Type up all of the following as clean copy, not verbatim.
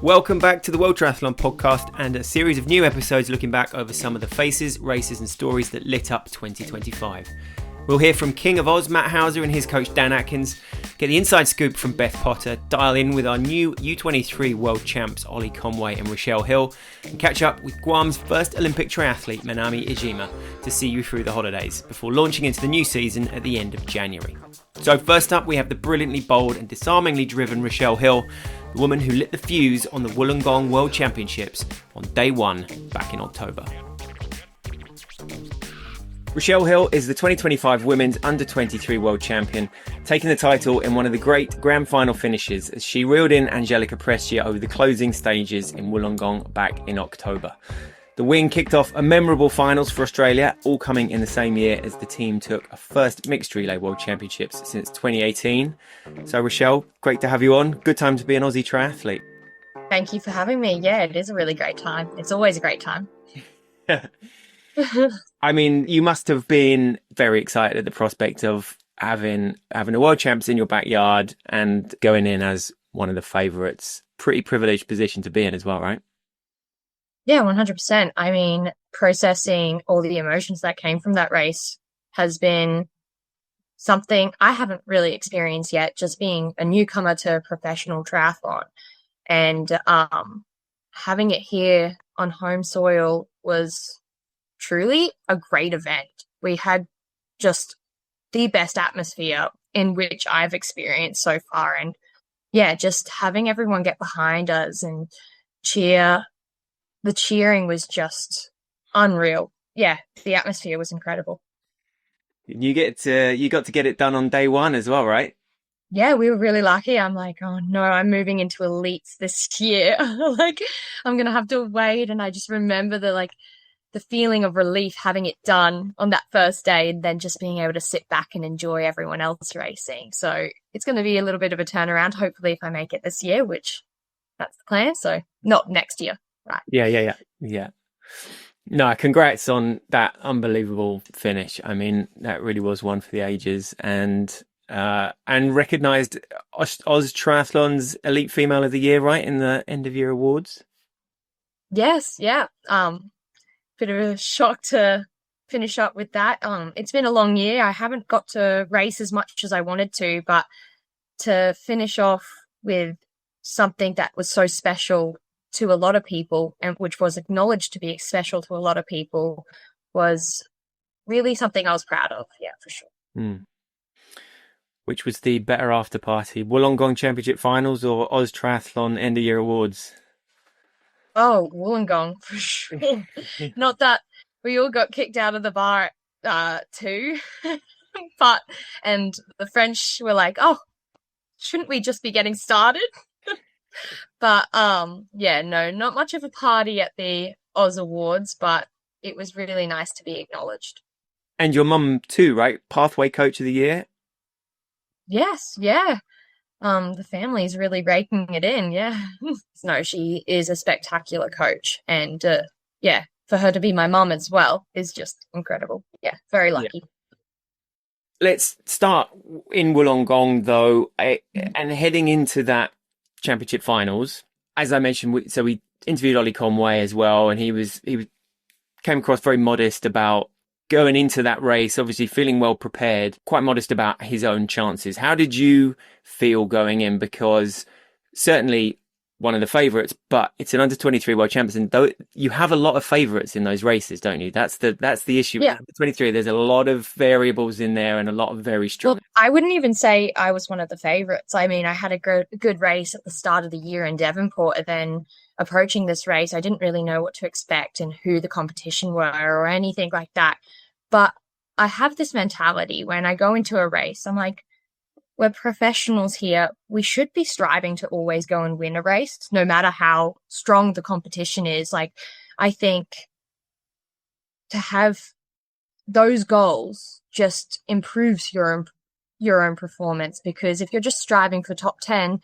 Welcome back to the World Triathlon podcast and a series of new episodes looking back over some of the faces, races and stories that lit up 2025. We'll hear from King of Oz, Matt Hauser, and his coach Dan Atkins, get the inside scoop from Beth Potter, dial in with our new U23 World Champs Ollie Conway and Richelle Hill, and catch up with Guam's first Olympic triathlete Manami Ijima to see you through the holidays before launching into the new season at the end of January. So first up, we have the brilliantly bold and disarmingly driven Richelle Hill, the woman who lit the fuse on the Wollongong World Championships on day one back in October. Richelle Hill is the 2025 Women's Under-23 World Champion, taking the title in one of the great grand final finishes as she reeled in Angelica Prescia over the closing stages in Wollongong back in October. The win kicked off a memorable finals for Australia, all coming in the same year as the team took a first mixed relay World Championships since 2018. So Richelle, great to have you on. Good time to be an Aussie triathlete. Thank you for having me. Yeah, it is a really great time. It's always a great time. I mean, you must have been very excited at the prospect of having a World Champs in your backyard and going in as one of the favourites. Pretty privileged position to be in as well, right? Yeah, 100%. I mean, processing all the emotions that came from that race has been something I haven't really experienced yet, just being a newcomer to professional triathlon. And having it here on home soil was truly a great event. We had just the best atmosphere in which I've experienced so far. And yeah, just having everyone get behind us and cheer. The cheering was just unreal. Yeah, the atmosphere was incredible. You got to get it done on day one as well, right? Yeah, we were really lucky. I'm like, oh no, I'm moving into elites this year. Like, I'm going to have to wait. And I just remember the feeling of relief having it done on that first day and then just being able to sit back and enjoy everyone else racing. So it's going to be a little bit of a turnaround, hopefully, if I make it this year, which that's the plan. So not next year, right? Yeah. No, congrats on that unbelievable finish. I mean, that really was one for the ages and recognised Oz Triathlon's Elite Female of the Year, right, in the end of year awards? Yes, yeah. Bit of a shock to finish up with that. It's been a long year. I haven't got to race as much as I wanted to, but to finish off with something that was so special to a lot of people and which was acknowledged to be special to a lot of people was really something I was proud of. Yeah, for sure. Mm. Which was the better after party, Wollongong Championship Finals or Oz Triathlon End of Year Awards? Oh, Wollongong, for sure. Not that we all got kicked out of the bar too, and the French were like, oh, shouldn't we just be getting started? But yeah, no, not much of a party at the Oz Awards, but it was really nice to be acknowledged. And your mum too, right? Pathway Coach of the Year? Yes, yeah. The family's really raking it in, yeah. No, she is a spectacular coach. And yeah, for her to be my mum as well is just incredible. Yeah, very lucky. Yeah. Let's start in Wollongong, though, and heading into that championship finals. As I mentioned, we interviewed Ollie Conway as well, and he came across very modest about going into that race, obviously feeling well prepared, quite modest about his own chances. How did you feel going in? Because certainly one of the favourites, but it's an under-23 World Champions, and though you have a lot of favourites in those races, don't you? That's the issue. Yeah. With 23, there's a lot of variables in there and a lot of very strong. Well, I wouldn't even say I was one of the favourites. I mean, I had a good race at the start of the year in Devonport, and then approaching this race, I didn't really know what to expect and who the competition were or anything like that. But I have this mentality when I go into a race, I'm like, we're professionals here. We should be striving to always go and win a race, no matter how strong the competition is. Like, I think to have those goals just improves your own performance, because if you're just striving for top 10,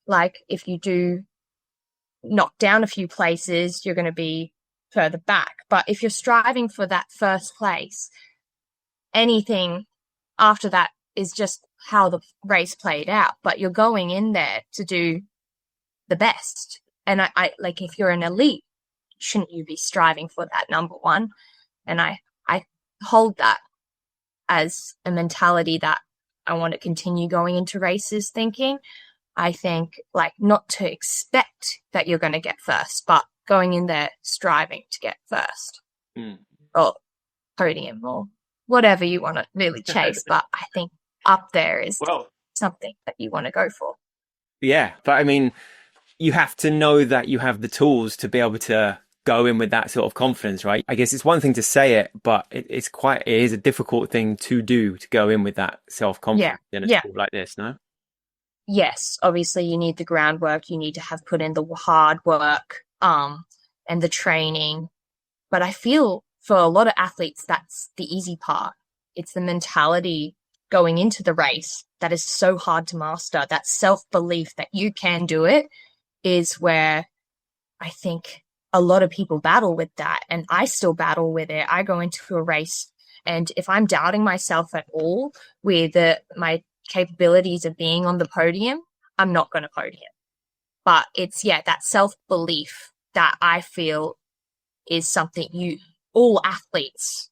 like if you do knock down a few places, you're going to be further back. But if you're striving for that first place, anything after that is just how the race played out. But you're going in there to do the best. And I like, if you're an elite, shouldn't you be striving for that number one? And I hold that as a mentality that I want to continue going into races thinking. I think, like, not to expect that you're going to get first, but going in there striving to get first or podium or whatever you want to really chase. But I think up there is something that you want to go for. Yeah, but I mean, you have to know that you have the tools to be able to go in with that sort of confidence, right? I guess it's one thing to say it, but it is a difficult thing to do, to go in with that self-confidence in a sport like this, no? Yes, obviously you need the groundwork, you need to have put in the hard work, and the training. But I feel for a lot of athletes, that's the easy part. It's the mentality going into the race that is so hard to master. That self-belief that you can do it is where I think a lot of people battle with that. And I still battle with it. I go into a race, and if I'm doubting myself at all with my capabilities of being on the podium, I'm not going to podium. But it's, that self-belief that I feel is something all athletes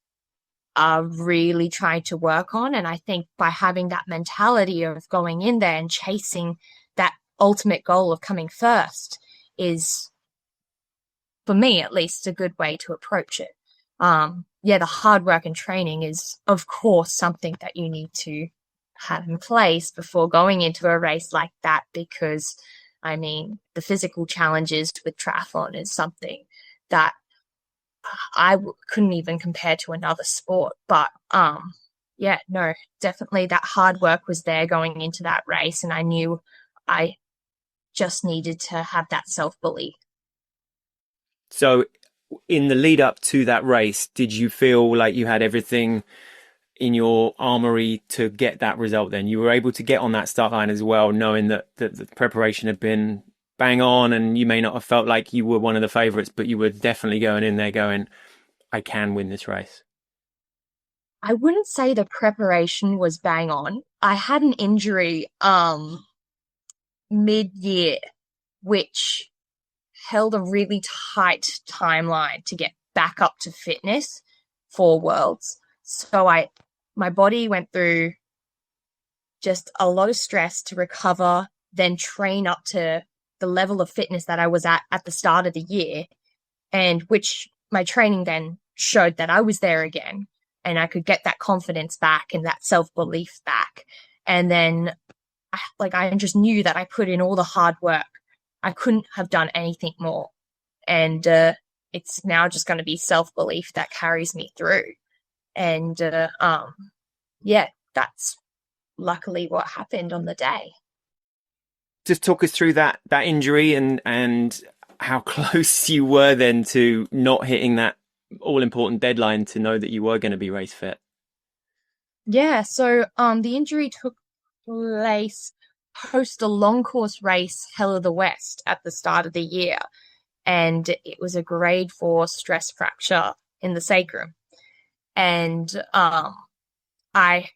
are really trying to work on. And I think by having that mentality of going in there and chasing that ultimate goal of coming first is, for me at least, a good way to approach it. The hard work and training is, of course, something that you need to have in place before going into a race like that, because, I mean, the physical challenges with triathlon is something that couldn't even compare to another sport. But definitely that hard work was there going into that race, and I knew I just needed to have that self-belief. So in the lead up to that race, did you feel like you had everything in your armory to get that result? Then you were able to get on that start line as well, knowing that the preparation had been bang on, and you may not have felt like you were one of the favorites, but you were definitely going in there going, I can win this race. I wouldn't say the preparation was bang on. I had an injury mid-year, which held a really tight timeline to get back up to fitness for Worlds. So my body went through just a lot of stress to recover, then train up to the level of fitness that I was at the start of the year, and which my training then showed that I was there again, and I could get that confidence back and that self-belief back. And then I just knew that I put in all the hard work. I couldn't have done anything more. And it's now just going to be self-belief that carries me through. And that's luckily what happened on the day. Just talk us through that injury and how close you were then to not hitting that all-important deadline to know that you were going to be race fit. Yeah, so the injury took place post a long course race, Hell of the West, at the start of the year. And it was a grade 4 stress fracture in the sacrum. And I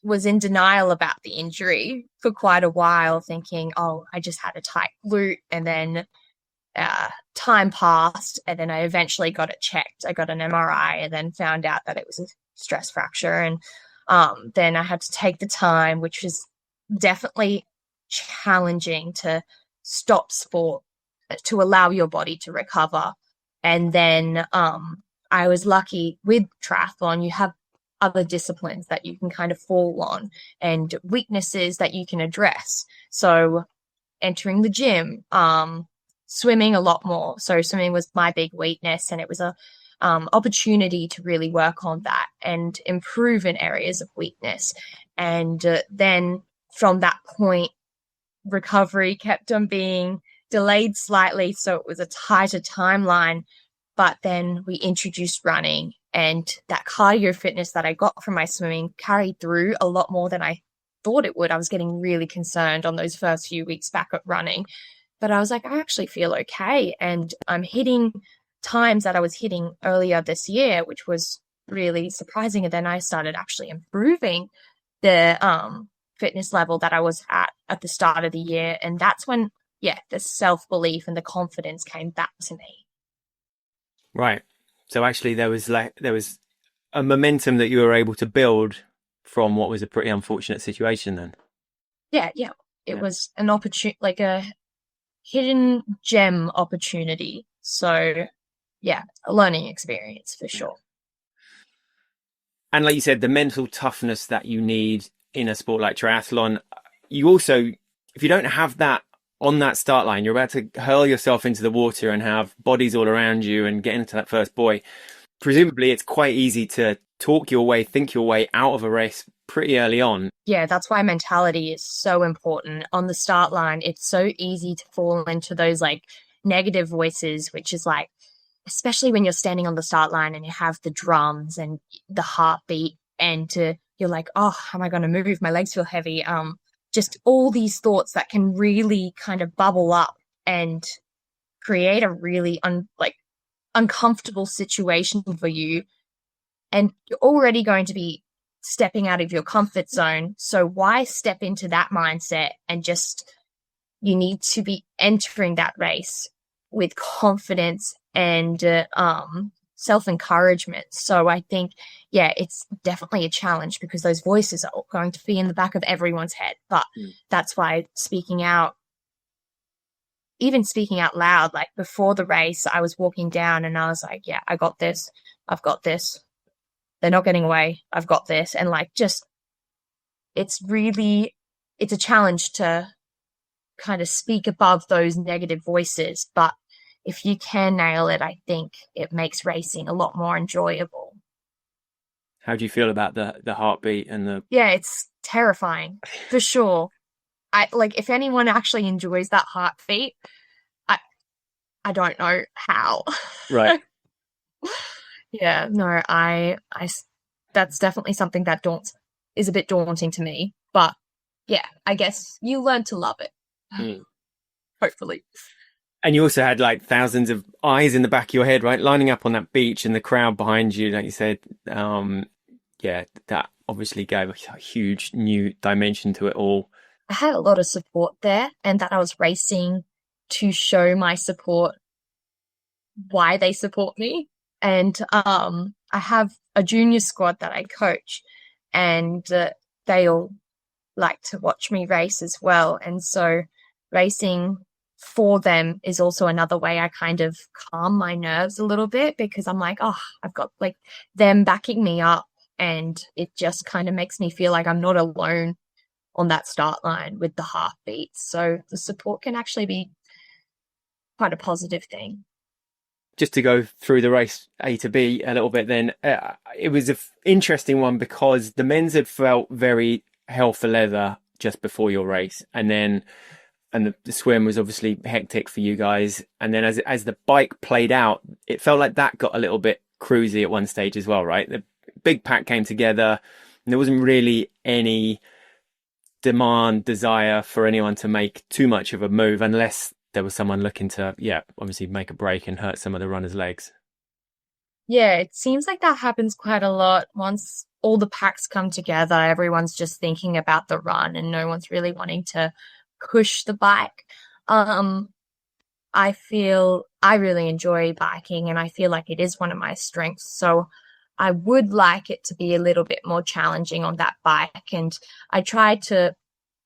was in denial about the injury for quite a while, thinking, I just had a tight glute. And then time passed, and then I eventually got it checked. I got an MRI and then found out that it was a stress fracture. And then I had to take the time, which was definitely challenging, to stop sport to allow your body to recover. And then I was lucky with triathlon. You have other disciplines that you can kind of fall on and weaknesses that you can address. So entering the gym, swimming a lot more. So swimming was my big weakness, and it was a opportunity to really work on that and improve in areas of weakness. And then from that point, recovery kept on being delayed slightly, so it was a tighter timeline. But then we introduced running, and that cardio fitness that I got from my swimming carried through a lot more than I thought it would. I was getting really concerned on those first few weeks back at running, but I was like, I actually feel okay. And I'm hitting times that I was hitting earlier this year, which was really surprising. And then I started actually improving the fitness level that I was at the start of the year. And that's when yeah, the self-belief and the confidence came back to me. Right. So actually there was a momentum that you were able to build from what was a pretty unfortunate situation then. Yeah. It was an opportunity, like a hidden gem opportunity. So yeah, a learning experience for sure. And like you said, the mental toughness that you need in a sport like triathlon, you also, if you don't have that on that start line, you're about to hurl yourself into the water and have bodies all around you and get into that first buoy. Presumably it's quite easy to think your way out of a race pretty early on. Yeah, that's why mentality is so important. On the start line, it's so easy to fall into those like negative voices, which is like, especially when you're standing on the start line and you have the drums and the heartbeat and you're like, oh, how am I going to move? My legs feel heavy. Just all these thoughts that can really kind of bubble up and create a really uncomfortable situation for you. And you're already going to be stepping out of your comfort zone. So why step into that mindset and you need to be entering that race with confidence and self-encouragement. So I think, yeah, it's definitely a challenge because those voices are going to be in the back of everyone's head. But that's why even speaking out loud, like before the race, I was walking down and I was like, yeah, I got this. I've got this. They're not getting away. I've got this. And like, it's a challenge to kind of speak above those negative voices. But if you can nail it, I think it makes racing a lot more enjoyable. How do you feel about the heartbeat and the... Yeah, it's terrifying for sure. If anyone actually enjoys that heartbeat, I don't know how. Right. Yeah, no, I that's definitely something that is a bit daunting to me. But yeah, I guess you learn to love it. Hopefully. And you also had like thousands of eyes in the back of your head, right? Lining up on that beach and the crowd behind you, like you said. Yeah, that obviously gave a huge new dimension to it all. I had a lot of support there, and that I was racing to show my support, why they support me. And I have a junior squad that I coach, and they all like to watch me race as well. And so racing for them is also another way I kind of calm my nerves a little bit, because I'm like, oh, I've got like them backing me up, and it just kind of makes me feel like I'm not alone on that start line with the heartbeat. So the support can actually be quite a positive thing. Just to go through the race A to B a little bit then, it was an interesting one because the men's had felt very hell for leather just before your race, and the swim was obviously hectic for you guys, and then as the bike played out, it felt like that got a little bit cruisy at one stage as well, right? The big pack came together and there wasn't really any desire for anyone to make too much of a move unless there was someone looking to, obviously make a break and hurt some of the runners' legs. Yeah, it seems like that happens quite a lot. Once all the packs come together, everyone's just thinking about the run and no one's really wanting to push the bike. I feel I really enjoy biking, and I feel like it is one of my strengths. So I would like it to be a little bit more challenging on that bike. And I tried to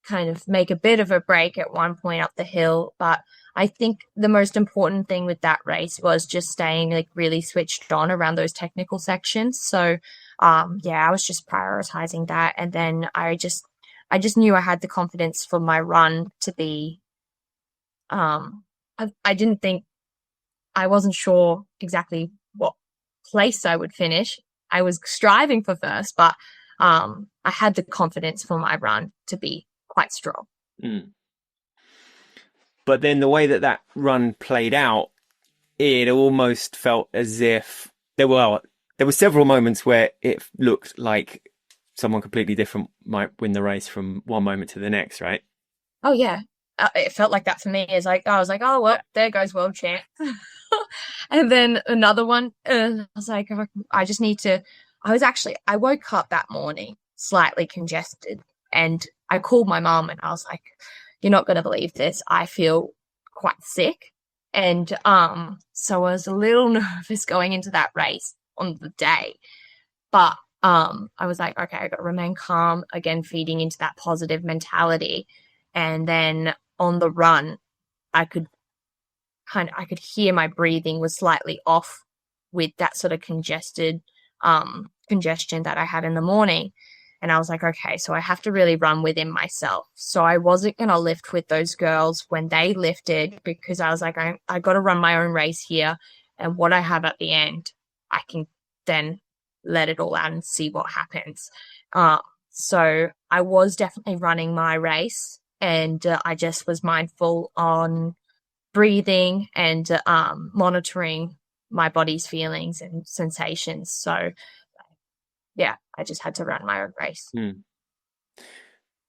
kind of make a bit of a break at one point up the hill, but I think the most important thing with that race was just staying like really switched on around those technical sections. So I was just prioritizing that. And then I just knew I had the confidence for my run to be, I wasn't sure exactly what place I would finish. I was striving for first, but I had the confidence for my run to be quite strong. But then the way that run played out, it almost felt as if there were several moments where it looked like someone completely different might win the race from one moment to the next, right? Oh yeah, it felt like that for me. It's like I was like, oh well, there goes world champ. And then another one, I was like, I woke up that morning slightly congested, and I called my mom and I was like, you're not going to believe this. I feel quite sick. And so I was a little nervous going into that race on the day. But I was like, okay, I got to remain calm, again, feeding into that positive mentality. And then on the run, I could hear my breathing was slightly off with that sort of congestion that I had in the morning. And I was like, okay, so I have to really run within myself. So I wasn't going to lift with those girls when they lifted, because I was like, I got to run my own race here. And what I have at the end, I can then let it all out and see what happens. So I was definitely running my race, and I just was mindful on breathing and monitoring my body's feelings and sensations. So yeah, I just had to run my own race.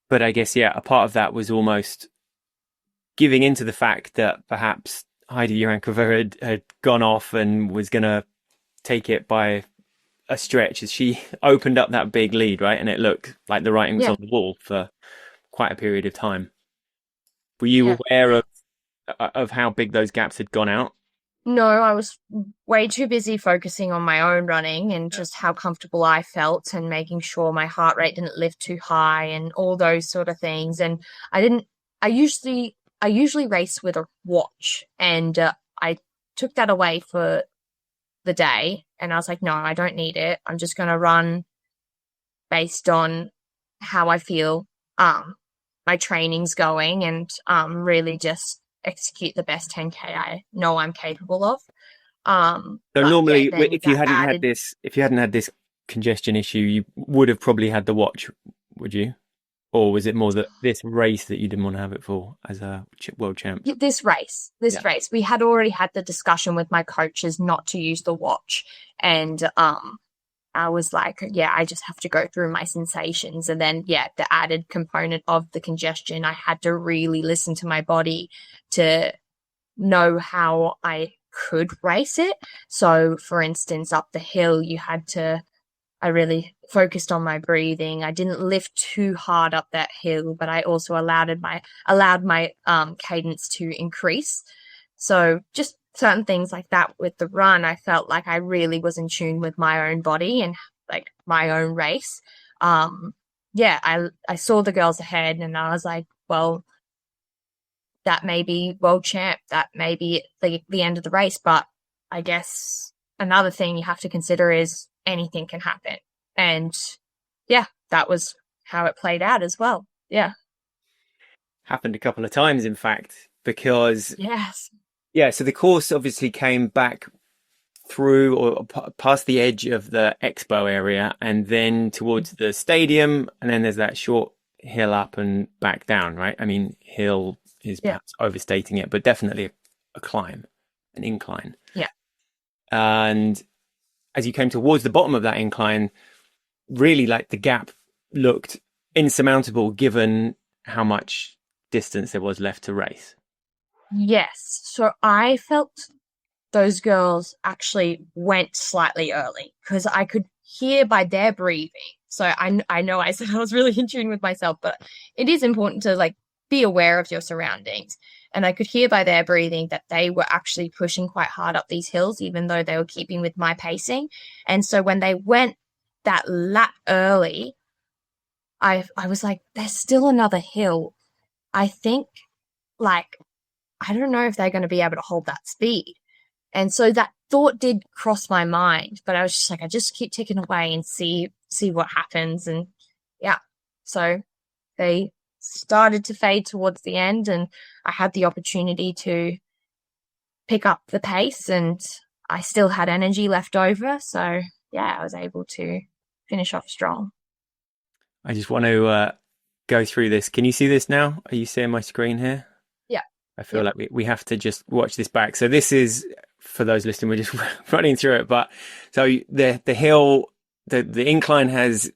But I guess, yeah, a part of that was almost giving into the fact that perhaps Heidi Urankova had gone off and was going to take it by a stretch as she opened up that big lead, right? And it looked like the writing was on the wall for quite a period of time. Were you aware of how big those gaps had gone out? No, I was way too busy focusing on my own running and just how comfortable I felt, and making sure my heart rate didn't lift too high and all those sort of things. And I usually race with a watch, and I took that away for the day, and I was like, no, I don't need it. I'm just going to run based on how I feel, my training's going, and really just execute the best 10K I know I'm capable of. So normally, if you hadn't had this congestion issue, you would have probably had the watch, would you? Or was it more that this race that you didn't want to have it for as a world champ? This race, we had already had the discussion with my coaches not to use the watch. And I was like, yeah, I just have to go through my sensations. And then, the added component of the congestion, I had to really listen to my body to know how I could race it. So, for instance, up the hill, I really focused on my breathing. I didn't lift too hard up that hill, but I also allowed my cadence to increase. So just certain things like that with the run, I felt like I really was in tune with my own body and like my own race. I saw the girls ahead, and I was like, well, that may be world champ, that may be the end of the race. But I guess another thing you have to consider is anything can happen. And that was how it played out as well. Yeah. Happened a couple of times, in fact, because yes. Yeah, so the course obviously came back through or past the edge of the expo area and then towards the stadium, and then there's that short hill up and back down, right? I mean, hill is perhaps overstating it, but definitely a climb, an incline. Yeah. And as you came towards the bottom of that incline, really like the gap looked insurmountable given how much distance there was left to race. Yes. So I felt those girls actually went slightly early because I could hear by their breathing. So I know I said I was really in tune with myself, but it is important to be aware of your surroundings. And I could hear by their breathing that they were actually pushing quite hard up these hills, even though they were keeping with my pacing. And so when they went that lap early, I was like, there's still another hill. I think I don't know if they're going to be able to hold that speed. And so that thought did cross my mind, but I was just like, I just keep ticking away and see what happens. And so they started to fade towards the end, and I had the opportunity to pick up the pace, and I still had energy left over. So I was able to finish off strong. I just want to go through this. Can you see this now? Are you seeing my screen here? Yeah. I feel like we have to just watch this back. So this is, for those listening, we're just running through it. But so the hill, the incline has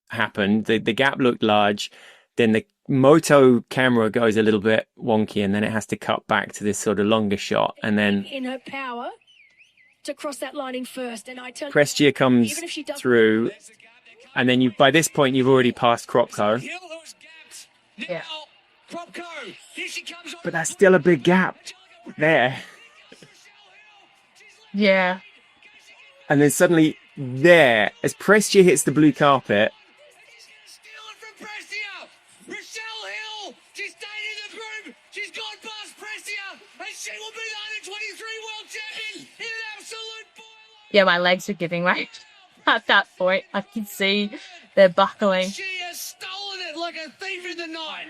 happened. The gap looked large. Then the moto camera goes a little bit wonky, and then it has to cut back to this sort of longer shot. And then in her power to cross that lining first. And I tell Prestia comes through. And then by this point, you've already passed Kropko. Yeah. Propco. Here she comes on. But that's still a big gap there. Yeah. And then suddenly there, as Prestia hits the blue carpet, Stealing from Prestia. Richelle Hill. She's stayed in the group. She's gone past Prestia. And she will be the U23 world champion in an absolute boiler. Yeah, my legs were giving way at that point. I could see they're buckling. She has stolen it like a thief in the night.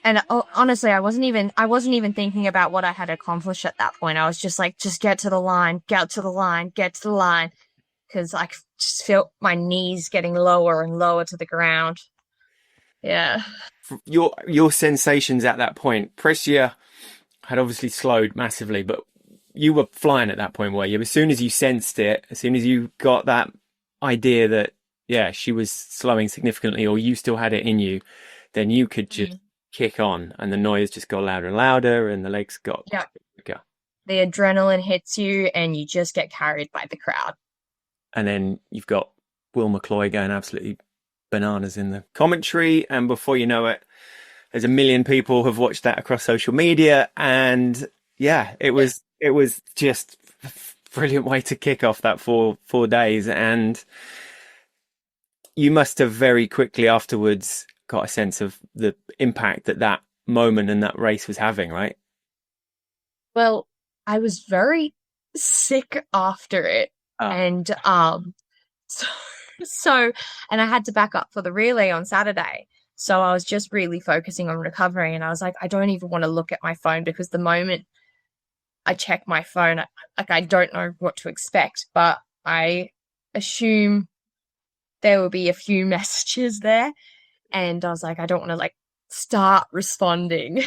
And honestly, I wasn't even thinking about what I had accomplished at that point. I was just like, just get to the line, get to the line, get to the line. Because I just felt my knees getting lower and lower to the ground. Yeah. your sensations at that point, Prestia had obviously slowed massively, but you were flying at that point, were you? As soon as you sensed it, as soon as you got that idea that, yeah, she was slowing significantly, or you still had it in you, then you could just kick on, and the noise just got louder and louder, and the legs got bigger. The adrenaline hits you, and you just get carried by the crowd. And then you've got Will McCloy going absolutely bananas in the commentary, and before you know it, there's a million people have watched that across social media, and yeah, it was just a brilliant way to kick off that four days. And you must have very quickly afterwards got a sense of the impact that moment and that race was having, right? Well, I was very sick after it. And so and I had to back up for the relay on Saturday. So I was just really focusing on recovering, and I was like, I don't even want to look at my phone, because the moment I check my phone, I don't know what to expect, but I assume there will be a few messages there. And I was like, I don't want to start responding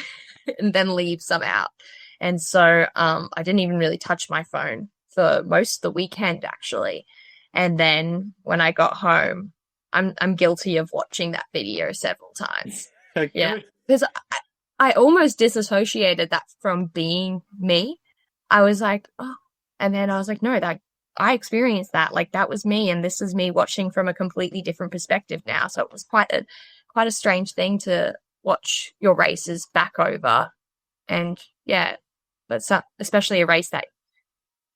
and then leave some out. And so I didn't even really touch my phone for most of the weekend, actually. And then when I got home, I'm guilty of watching that video several times. Okay. Yeah, because I almost disassociated that from being me. I was like, oh, and then I was like, no, that I experienced that. That was me, and this is me watching from a completely different perspective now. So it was quite a strange thing to watch your races back over, and yeah, but especially a race that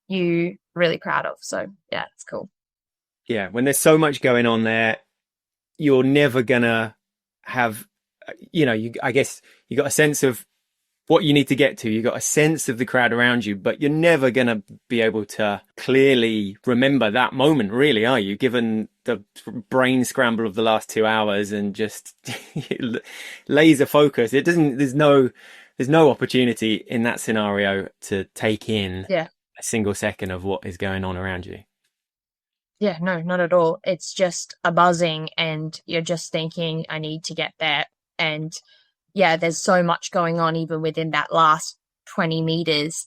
you really proud of. So yeah, it's cool. Yeah, when there's so much going on there, you're never gonna have, I guess you got a sense of what you need to get to. You got a sense of the crowd around you, but you're never gonna be able to clearly remember that moment, really, are you? Given the brain scramble of the last 2 hours and just laser focus, there's no opportunity in that scenario to take in a single second of what is going on around you. Yeah, no, not at all. It's just a buzzing, and you're just thinking, I need to get there. And yeah, there's so much going on even within that last 20 meters.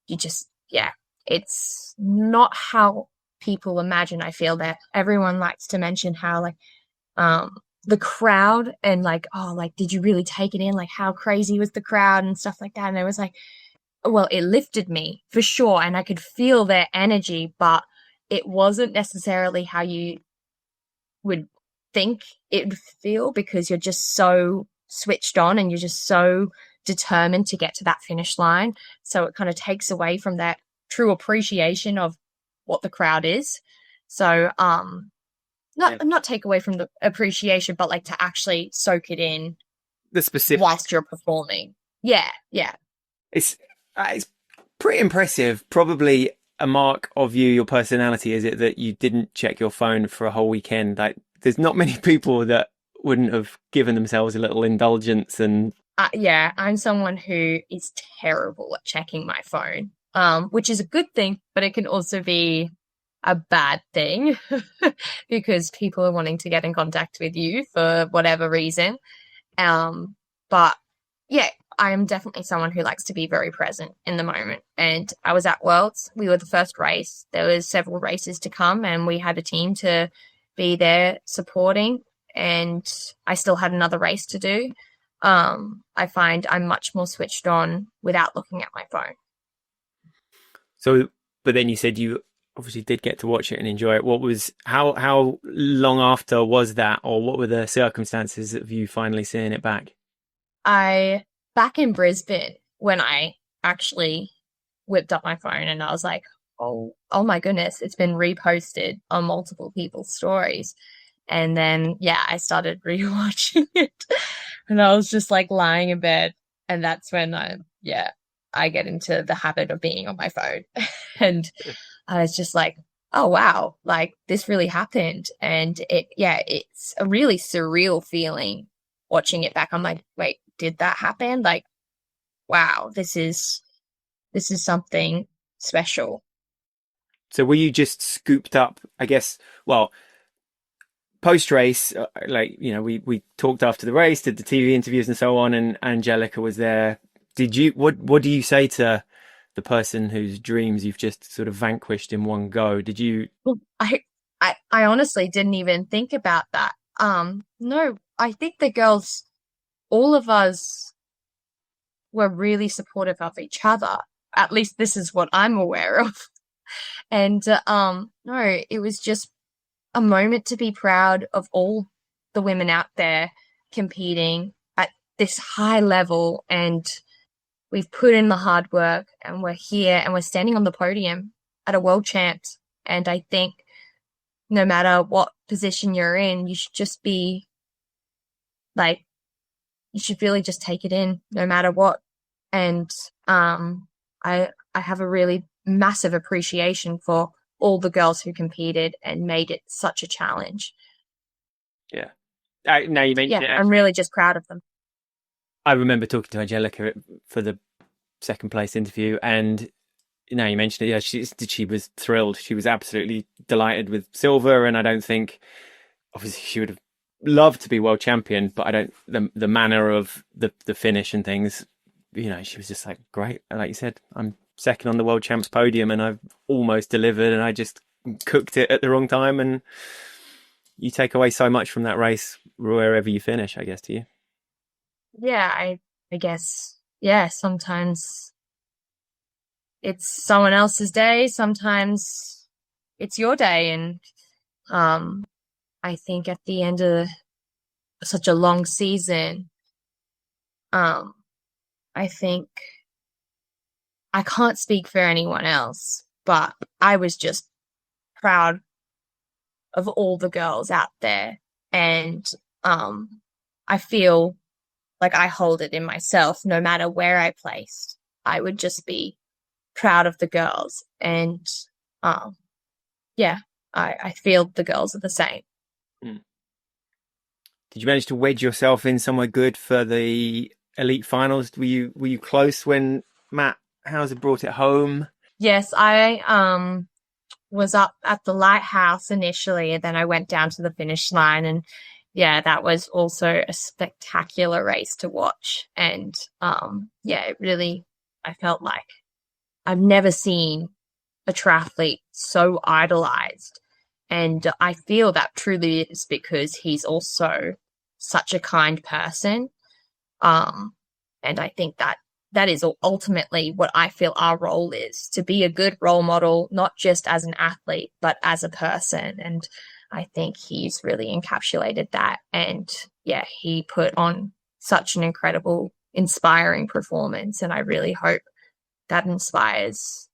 It's not how people imagine. I feel that everyone likes to mention how the crowd and did you really take it in? How crazy was the crowd and stuff like that. And it was well, it lifted me for sure. And I could feel their energy, but it wasn't necessarily how you would think it would feel, because you're just so switched on and you're just so determined to get to that finish line. So it kind of takes away from that true appreciation of what the crowd is. So not take away from the appreciation, but to actually soak it in the specific whilst you're performing. Yeah. It's pretty impressive. Probably a mark of you, your personality, is it that you didn't check your phone for a whole weekend? There's not many people that wouldn't have given themselves a little indulgence. And I'm someone who is terrible at checking my phone, which is a good thing, but it can also be a bad thing because people are wanting to get in contact with you for whatever reason. But yeah, I am definitely someone who likes to be very present in the moment. And I was at Worlds. We were the first race. There was several races to come, and we had a team to be there supporting. And I still had another race to do. I find I'm much more switched on without looking at my phone. So, but then you said you obviously did get to watch it and enjoy it. How long after was that, or what were the circumstances of you finally seeing it back? back in Brisbane, when I actually whipped up my phone and I was like, oh my goodness, it's been reposted on multiple people's stories. And then, yeah, I started rewatching it and I was just like lying in bed. And that's when I get into the habit of being on my phone. And I was just like, oh, wow, like this really happened. And it's a really surreal feeling watching it back. I'm like, wait, did that happen? Like, wow, this is something special. So were you just scooped up, I guess, well, post-race, like, you know, we talked after the race, did the TV interviews and so on, and Angelica was there. What do you say to the person whose dreams you've just sort of vanquished in one go? Did you? Well, I honestly didn't even think about that. No, I think the girls, all of us were really supportive of each other. At least this is what I'm aware of. And no, it was just a moment to be proud of all the women out there competing at this high level, and we've put in the hard work and we're here and we're standing on the podium at a world champs. And I think no matter what position you're in, you should just be like, you should really just take it in no matter what. And I have a really massive appreciation for all the girls who competed and made it such a challenge. Yeah. Now you mentioned it. I'm really just proud of them. I remember talking to Angelica for the second place interview, and now you mentioned it. Yeah, she was thrilled. She was absolutely delighted with silver, and I don't think, obviously, she would have loved to be world champion, but I don't. The manner of the finish and things, you know, she was just like, great. Like you said, I'm second on the world champs podium, and I've almost delivered, and I just cooked it at the wrong time. And you take away so much from that race wherever you finish, I guess, do you? Yeah, I guess, yeah, sometimes it's someone else's day, sometimes it's your day. And I think at the end of such a long season, I think I can't speak for anyone else, but I was just proud of all the girls out there. And I feel like I hold it in myself, no matter where I placed. I would just be proud of the girls. And I feel the girls are the same. Mm. Did you manage to wedge yourself in somewhere good for the elite finals? Were you close when Matt Hauser brought it home? Yes, I was up at the lighthouse initially, and then I went down to the finish line, and yeah, that was also a spectacular race to watch. And it really, I felt like I've never seen a triathlete so idolized. And I feel that truly is because he's also such a kind person. And I think that is ultimately what I feel our role is, to be a good role model, not just as an athlete, but as a person. And I think he's really encapsulated that. And yeah, he put on such an incredible, inspiring performance. And I really hope that inspires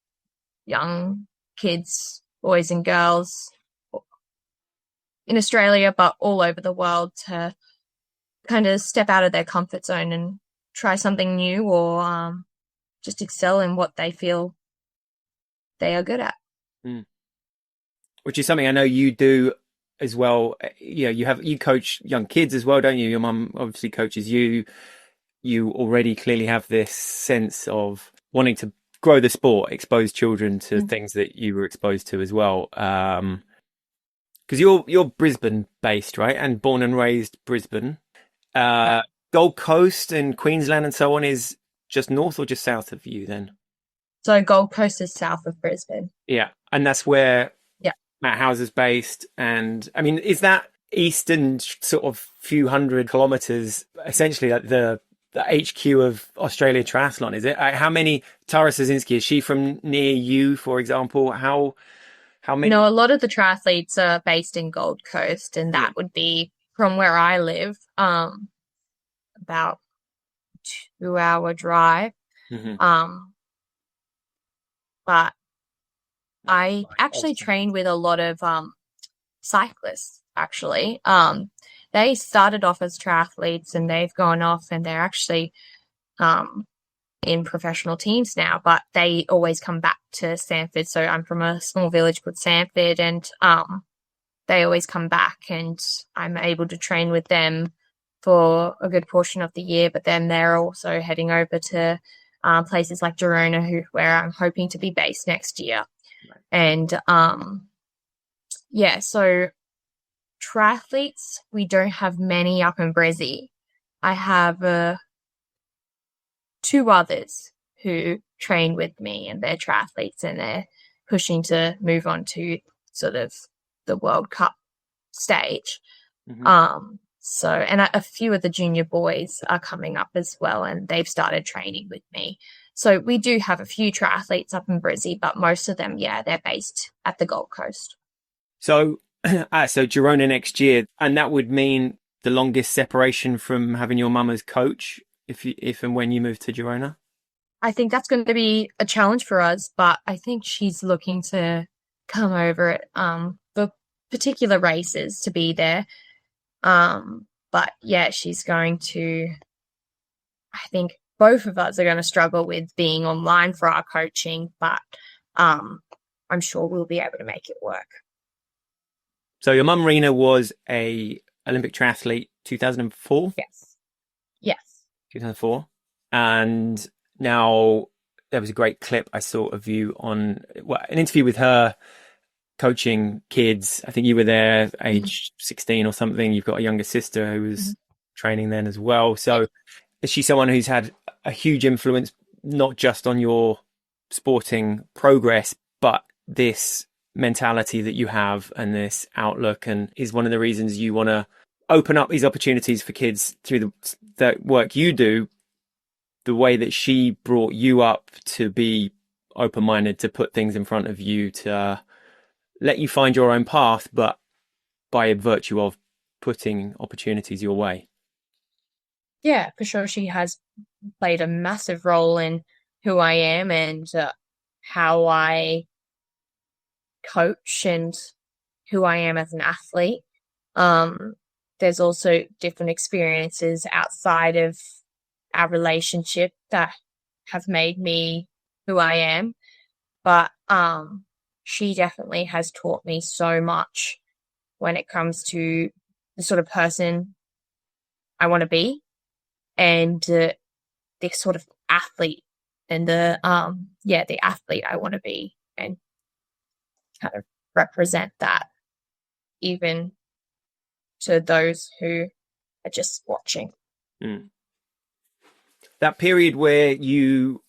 young kids, boys and girls in Australia, but all over the world, to kind of step out of their comfort zone and try something new, or just excel in what they feel they are good at. Mm. Which is something I know you do as well. You know, you coach young kids as well, don't you? Your mum obviously coaches you. You already clearly have this sense of wanting to grow the sport, expose children to things that you were exposed to as well. Because you're Brisbane based, right? And born and raised Brisbane. Gold Coast and Queensland and so on is just north or just south of you then? So Gold Coast is south of Brisbane. Yeah. And that's where Matt Hauser's based. And I mean, is that eastern sort of few hundred kilometers essentially like the HQ of Australia Triathlon, is it? How many, Tara Sosinski, is she from near you, for example? How many? No, a lot of the triathletes are based in Gold Coast, and that would be from where I live, about 2-hour drive. But I actually train with a lot of cyclists, actually. They started off as triathletes and they've gone off and they're actually in professional teams now, but they always come back to Sanford. So I'm from a small village called Sanford, and they always come back, and I'm able to train with them for a good portion of the year. But then they're also heading over to places like Girona, where I'm hoping to be based next year. And so triathletes, we don't have many up in Brizzy. I have 2 others who train with me, and they're triathletes, and they're pushing to move on to sort of the World Cup stage. And a few of the junior boys are coming up as well, and they've started training with me. So we do have a few triathletes up in Brizzy, but most of them, they're based at the Gold Coast. So Girona next year, and that would mean the longest separation from having your mum as coach if and when you move to Girona? I think that's going to be a challenge for us, but I think she's looking to come over at the particular races to be there. But she's going to, I think both of us are going to struggle with being online for our coaching, but I'm sure we'll be able to make it work. So your mum, Rina, was a Olympic triathlete 2004? Yes. 2004. And now there was a great clip I saw of you on an interview with her coaching kids. I think you were there age 16 or something. You've got a younger sister who was training then as well. So is she someone who's had a huge influence, not just on your sporting progress, but this mentality that you have and this outlook, and is one of the reasons you want to open up these opportunities for kids through the work you do, the way that she brought you up to be open-minded, to put things in front of you, to let you find your own path, but by virtue of putting opportunities your way. Yeah, for sure. She has played a massive role in who I am and how I coach and who I am as an athlete. There's also different experiences outside of our relationship that have made me who I am. But she definitely has taught me so much when it comes to the sort of person I want to be, and the sort of athlete and the athlete I want to be, and kind of represent that even to those who are just watching. That period where you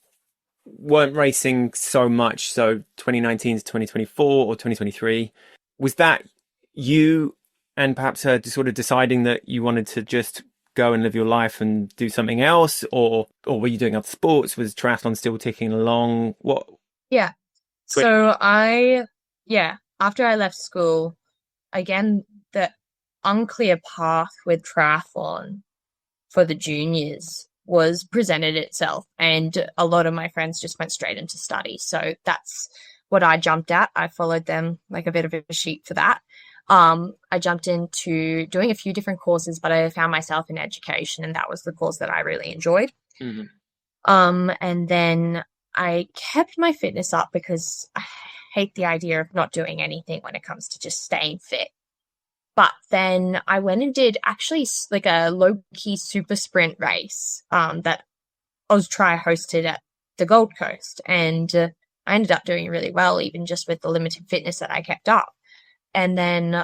weren't racing so much, so 2019 to 2024 or 2023, was that you and perhaps her sort of deciding that you wanted to just go and live your life and do something else, or were you doing other sports? Was triathlon still ticking along? What? Yeah. So after I left school, again, the unclear path with triathlon for the juniors was presented itself, and a lot of my friends just went straight into study. So that's what I jumped at. I followed them like a bit of a sheep for that. I jumped into doing a few different courses, but I found myself in education, and that was the course that I really enjoyed. And then I kept my fitness up because I hate the idea of not doing anything when it comes to just staying fit. But then I went and did actually like a low-key super sprint race that Oztri hosted at the Gold Coast. And I ended up doing really well, even just with the limited fitness that I kept up. And then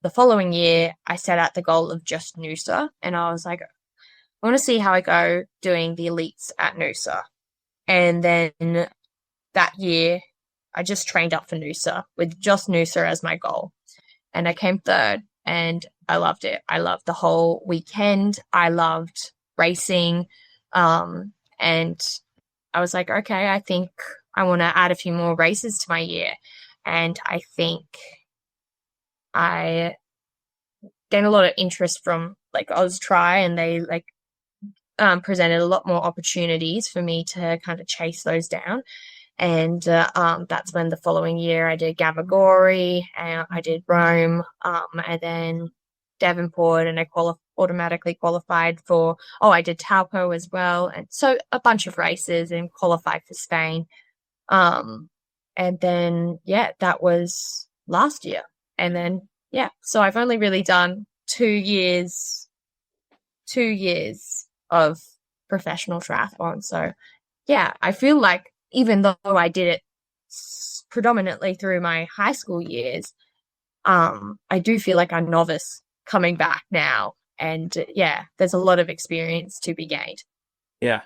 the following year, I set out the goal of just Noosa. And I was like, I want to see how I go doing the elites at Noosa. And then that year, I just trained up for Noosa with just Noosa as my goal. And I came third, and I loved it. I loved the whole weekend. I loved racing. And I was like, okay, I think I want to add a few more races to my year. And I think I gained a lot of interest from like Oztri, and they like presented a lot more opportunities for me to kind of chase those down. And that's when the following year I did Gavagori, and I did Rome, and then Devonport, and I automatically qualified for, I did Taupo as well. And so a bunch of races and qualified for Spain. And then, that was last year. And then, so I've only really done 2 years of professional triathlon. So, I feel like even though I did it predominantly through my high school years, I do feel like a novice coming back now. And there's a lot of experience to be gained. Yeah.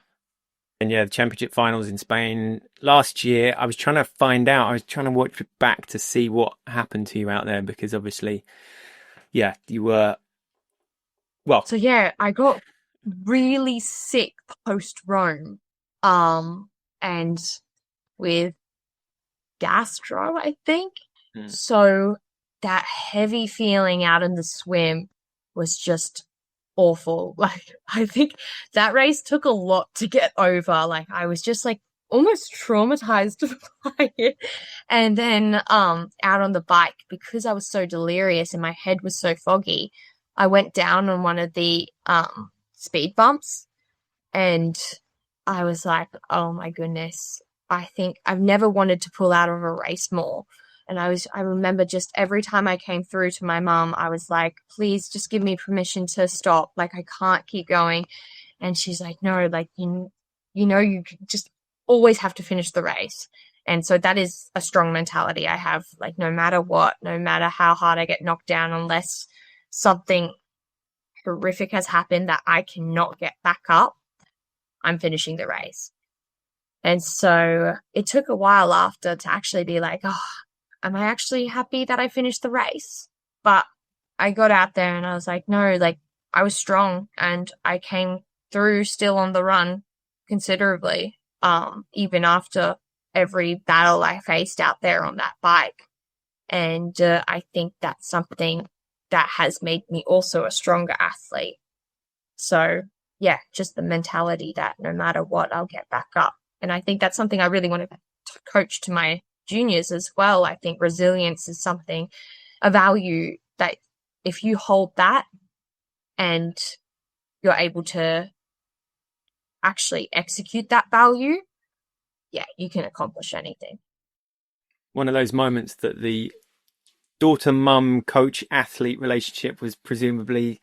And the championship finals in Spain last year, I was trying to watch it back to see what happened to you out there, because obviously, you were, well. So I got really sick post Rome, and with gastro, I think. So that heavy feeling out in the swim was just awful. Like, I think that race took a lot to get over. Like, I was just like almost traumatized by it. And then out on the bike, because I was so delirious and my head was so foggy, I went down on one of the speed bumps, and I was like, oh my goodness, I think I've never wanted to pull out of a race more. And I remember just every time I came through to my mum, I was like, please just give me permission to stop. Like, I can't keep going. And she's like, no, like, you just always have to finish the race. And so that is a strong mentality I have. Like, no matter what, no matter how hard I get knocked down, unless something horrific has happened that I cannot get back up, I'm finishing the race. And so it took a while after to actually be like, oh, am I actually happy that I finished the race? But I got out there and I was like, no, like, I was strong and I came through still on the run considerably, even after every battle I faced out there on that bike. And I think that's something that has made me also a stronger athlete. So, just the mentality that no matter what, I'll get back up. And I think that's something I really want to coach to my juniors as well. I think resilience is a value that if you hold that and you're able to actually execute that value, you can accomplish anything. One of those moments that the daughter, mum, coach, athlete relationship was presumably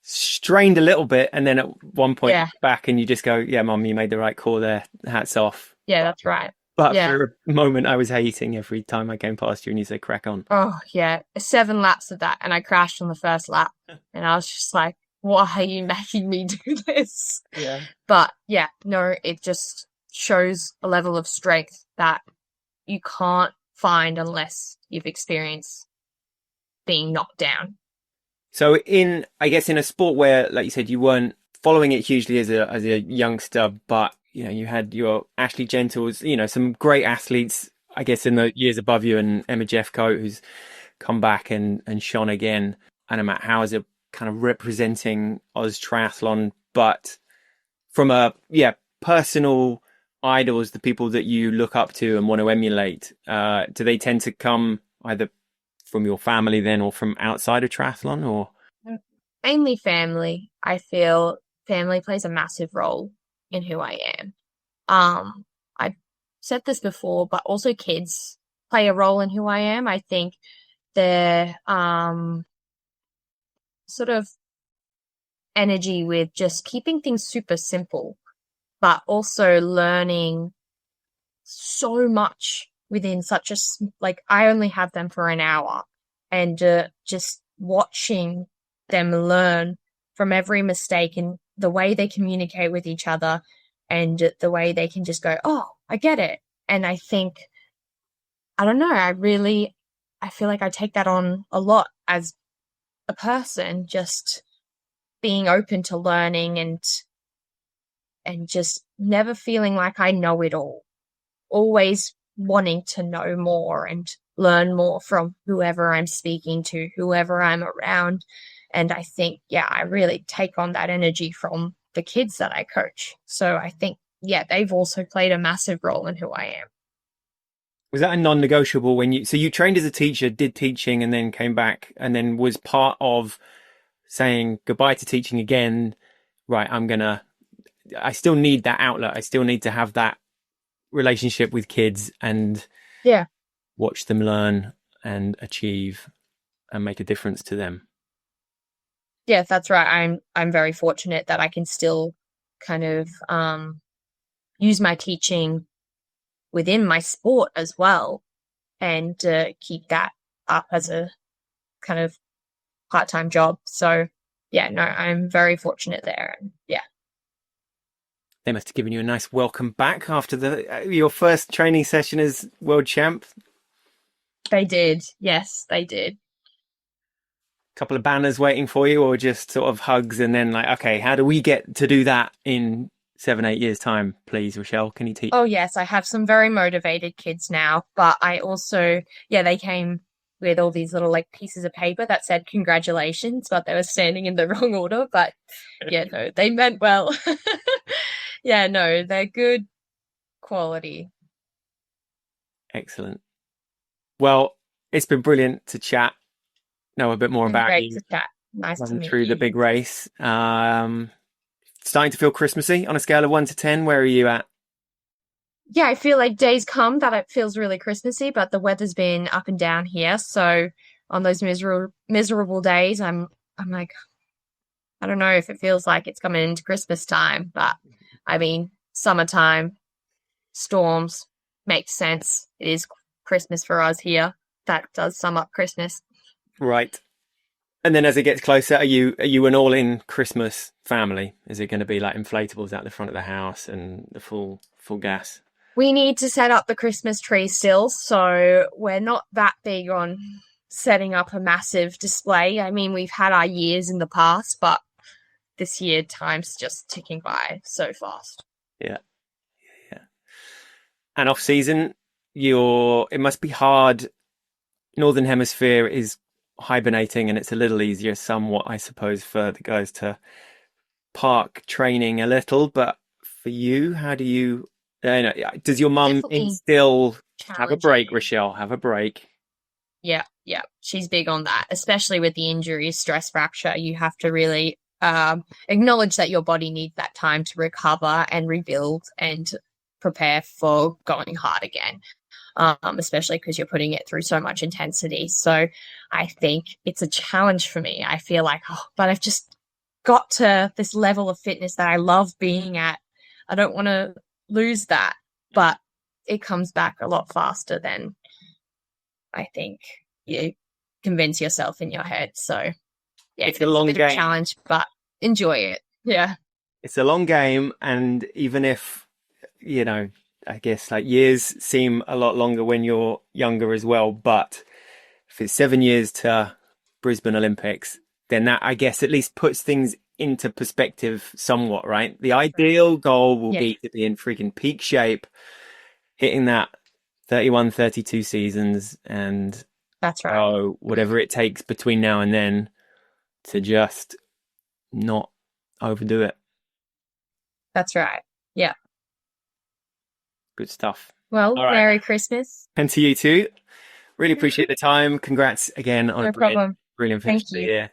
strained a little bit, and then at one point back and you just go, mum, you made the right call there, hats off. That's right. But for a moment I was hating every time I came past you and you said crack on. 7 laps of that, and I crashed on the first lap. And I was just like, why are you making me do this? But it just shows a level of strength that you can't find unless you've experienced being knocked down. So in a sport where, like you said, you weren't following it hugely as a youngster, but you had your Ashley Gentles, some great athletes, I guess, in the years above you, and Emma Jeffcoat, who's come back and shone again, and Matt Hauser kind of representing Oz Triathlon. But from a personal idols, the people that you look up to and want to emulate, do they tend to come either from your family then or from outside of triathlon? Or mainly family. I feel family plays a massive role in who I am. I've said this before, but also kids play a role in who I am. I think their sort of energy with just keeping things super simple, but also learning so much within such a, like, I only have them for an hour, and just watching them learn from every mistake and the way they communicate with each other and the way they can just go, oh, I get it. And I think, I don't know, I feel like I take that on a lot as a person, just being open to learning and just never feeling like I know it all. Always wanting to know more and learn more from whoever I'm speaking to, whoever I'm around. And I think, I really take on that energy from the kids that I coach. So I think, yeah, they've also played a massive role in who I am. Was that a non-negotiable when you trained as a teacher, did teaching, and then came back, and then was part of saying goodbye to teaching again? Right, I still need that outlet. I still need to have that relationship with kids and watch them learn and achieve and make a difference to them. Yeah, that's right. I'm very fortunate that I can still kind of use my teaching within my sport as well, and keep that up as a kind of part-time job. So yeah, no, I'm very fortunate there. And yeah. They must have given you a nice welcome back after your first training session as world champ. They did. Yes, they did. Couple of banners waiting for you, or just sort of hugs and then like, okay, how do we get to do that in 7-8 years time, please, Richelle? Can you teach? Oh yes, I have some very motivated kids now, but I also, they came with all these little like pieces of paper that said congratulations, but they were standing in the wrong order. But yeah, no, they meant well. Yeah, no, they're good quality. Excellent. Well, it's been brilliant to chat, know a bit more about great you. to chat. Nice to meet through you. the big race. Starting to feel Christmassy on a scale of 1 to 10. Where are you at? Yeah, I feel like days come that it feels really Christmassy, but the weather's been up and down here. So on those miserable days, I'm like, I don't know if it feels like it's coming into Christmas time, but I mean, summertime, storms, makes sense. It is Christmas for us here. That does sum up Christmas. Right. And then as it gets closer, are you an all-in Christmas family? Is it going to be like inflatables out the front of the house and the full gas? We need to set up the Christmas tree still, so we're not that big on setting up a massive display. I mean, we've had our years in the past, but this year time's just ticking by so fast. Yeah. And off season, it must be hard. Northern Hemisphere is hibernating, and it's a little easier somewhat, I suppose, for the guys to park training a little. But for you, how do you does your mum instill have a break, Richelle, have a break? Yeah, she's big on that, especially with the injuries, stress fracture. You have to really acknowledge that your body needs that time to recover and rebuild and prepare for going hard again, especially because you're putting it through so much intensity. So I think it's a challenge for me. I feel like, but I've just got to this level of fitness that I love being at. I don't want to lose that, but it comes back a lot faster than I think you convince yourself in your head. So yeah, it's a long bit game. Of a challenge, but enjoy it. Yeah. It's a long game, and even if, I guess like years seem a lot longer when you're younger as well, but if it's 7 years to Brisbane Olympics, then that, I guess, at least puts things into perspective somewhat, right? The ideal goal will be to be in freaking peak shape, hitting that 31, 32 seasons, and that's right. Whatever it takes between now and then to just not overdo it. That's right. Yeah. Good stuff. Well, right. Merry Christmas. And to you too. Really appreciate the time. Congrats again on a brilliant finish to the year.